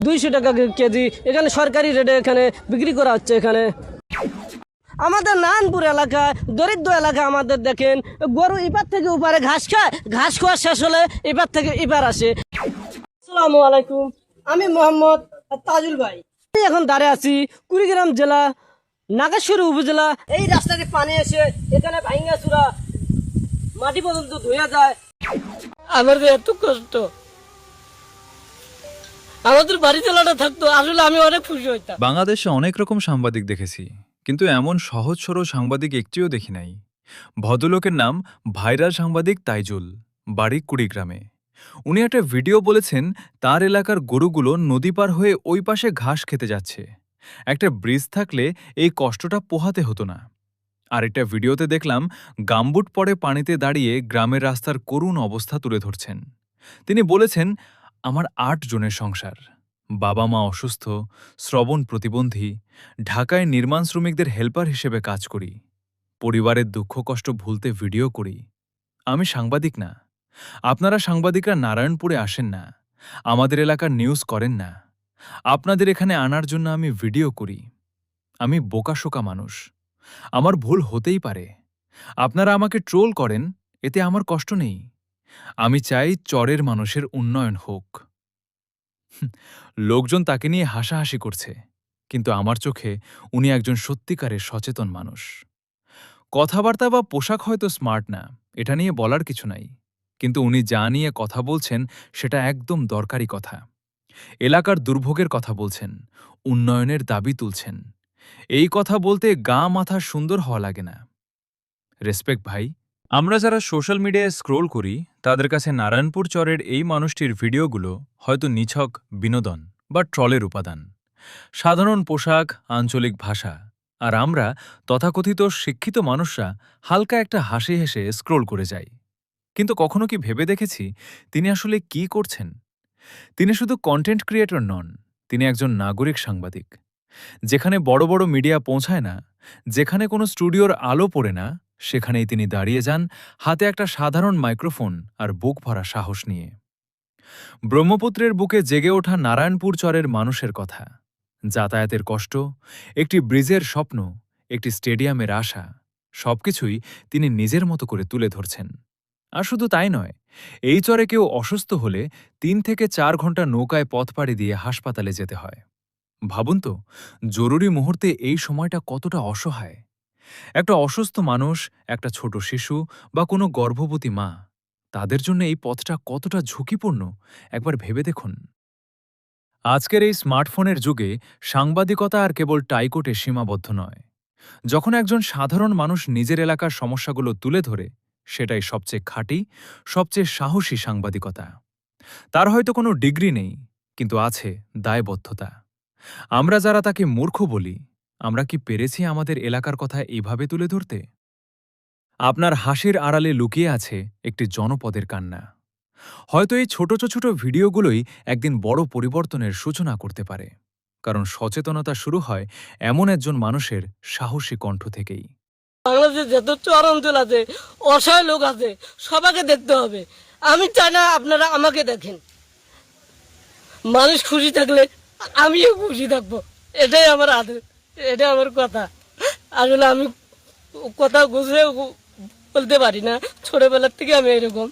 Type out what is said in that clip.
200 টাকা কেজি এখানে সরকারি রেটে এখানে বিক্রি করা হচ্ছে। এখানে আমাদের নারায়ণপুর এলাকায় দরিদ্র এলাকা আমাদের দেখেন গরু এপার থেকে ওপারে ঘাস খায়, ঘাস খাওয়া শেষ হলে এপার থেকে এপার আসে। আসসালামু আলাইকুম, আমি মোহাম্মদ তাজুল ভাই। আমি এখন দাঁড়িয়ে আছি কুড়িগ্রাম জেলা নাগেশ্বরী উপজেলা। এই রাস্তাটি পানি এসে এখানে ভাঙ্গা চূড়া মাটি পর্যন্ত ধুয়ে যায়। আমাদের এত কষ্ট, আমাদের বাড়ি চালাটা থাকতো আসলে আমি অনেক খুশি হইতাম। বাংলাদেশে অনেক রকম সাংবাদিক দেখেছি, কিন্তু এমন সহজ সরল সাংবাদিক একটিও দেখি নাই। ভদ্রলোকের নাম ভাইরাল সাংবাদিক তাইজুল, বাড়ি কুড়িগ্রামে। উনি একটা ভিডিও বলেছেন তার এলাকার গরুগুলো নদী পার হয়ে ওই পাশে ঘাস খেতে যাচ্ছে। একটা ব্রিজ থাকলে এই কষ্টটা পোহাতে হতো না। আরেকটা ভিডিওতে দেখলাম গামবুট পরে পানিতে দাঁড়িয়ে গ্রামের রাস্তার করুণ অবস্থা তুলে ধরছেন। তিনি বলেছেন, আমার ৮ জনের সংসার, বাবা মা অসুস্থ, শ্রবণ প্রতিবন্ধী, ঢাকায় নির্মাণ শ্রমিকদের হেল্পার হিসেবে কাজ করি, পরিবারের দুঃখ কষ্ট ভুলতে ভিডিও করি। আমি সাংবাদিক না, আপনারা সাংবাদিকরা নারায়ণপুরে আসেন না, আমাদের এলাকার নিউজ করেন না, আপনাদের এখানে আনার জন্য আমি ভিডিও করি। আমি বোকাশোকা মানুষ, আমার ভুল হতেই পারে। আপনারা আমাকে ট্রোল করেন, এতে আমার কষ্ট নেই। আমি চাই চরের মানুষের উন্নয়ন হোক। লোকজন তাকে নিয়ে হাসাহাসি করছে, কিন্তু আমার চোখে উনি একজন সত্যিকারের সচেতন মানুষ। কথাবার্তা বা পোশাক হয়তো স্মার্ট না, এটা নিয়ে বলার কিছু নাই, কিন্তু উনি যা নিয়ে কথা বলছেন সেটা একদম দরকারি কথা। এলাকার দুর্ভোগের কথা বলছেন, উন্নয়নের দাবি তুলছেন। এই কথা বলতে গা মাথা সুন্দর হওয়া লাগে না। রেসপেক্ট ভাই। আমরা যারা সোশ্যাল মিডিয়ায় স্ক্রোল করি তাদের কাছে নারায়ণপুর চরের এই মানুষটির ভিডিওগুলো হয়তো নিছক বিনোদন বা ট্রলের উপাদান। সাধারণ পোশাক, আঞ্চলিক ভাষা, আর আমরা তথাকথিত শিক্ষিত মানুষরা হালকা একটা হাসি হেসে স্ক্রোল করে যাই। কিন্তু কখনো কি ভেবে দেখেছি তিনি আসলে কি করছেন? তিনি শুধু কন্টেন্ট ক্রিয়েটর নন, তিনি একজন নাগরিক সাংবাদিক। যেখানে বড় বড় মিডিয়া পৌঁছায় না, যেখানে কোনো স্টুডিওর আলো পড়ে না, সেখানেই তিনি দাঁড়িয়ে যান হাতে একটা সাধারণ মাইক্রোফোন আর বুক ভরা সাহস নিয়ে। ব্রহ্মপুত্রের বুকে জেগে ওঠা নারায়ণপুর চরের মানুষের কথা, যাতায়াতের কষ্ট, একটি ব্রিজের স্বপ্ন, একটি স্টেডিয়ামের আশা, সবকিছুই তিনি নিজের মতো করে তুলে ধরছেন। আর শুধু তাই নয়, এই চরে কেউ অসুস্থ হলে ৩ থেকে ৪ ঘন্টা নৌকায় পথ পাড়ি দিয়ে হাসপাতালে যেতে হয়। ভাবুন তো, জরুরি মুহূর্তে এই সময়টা কতটা অসহায়। একটা অসুস্থ মানুষ, একটা ছোট শিশু বা কোনো গর্ভবতী মা, তাদের জন্য এই পথটা কতটা ঝুঁকিপূর্ণ একবার ভেবে দেখুন। আজকের এই স্মার্টফোনের যুগে সাংবাদিকতা আর কেবল টাইকোটে সীমাবদ্ধ নয়। যখন একজন সাধারণ মানুষ নিজের এলাকার সমস্যাগুলো তুলে ধরে, সেটাই সবচেয়ে খাঁটি, সবচেয়ে সাহসী সাংবাদিকতা। তার হয়তো কোনো ডিগ্রি নেই, কিন্তু আছে দায়বদ্ধতা। আমরা যারা তাকে মূর্খ বলি, আমরা কি পেরেছি আমাদের এলাকার কথা এইভাবে তুলে ধরতে? আপনার হাসির আড়ালে লুকিয়ে আছে একটি জনপদের কান্না। হয়তো এই ছোট ছোট ভিডিওগুলোই একদিন বড় পরিবর্তনের সূচনা করতে পারে, কারণ সচেতনতা শুরু হয় এমন একজন মানুষের সাহসী কণ্ঠ থেকেই। বাংলাদেশে যত চর অঞ্চল আছে, অসহায় লোক আছে, সবাইকে দেখতে হবে। আমি চাই না আপনারা আমাকে দেখেন। মানুষ খুশি থাকলে আমিও খুশি থাকবো, এটাই আমার আদেশ, এটাই আমার কথা। আসলে আমি কথা গুছিয়ে বলতে পারি না, ছোটবেলার থেকে আমি এরকম।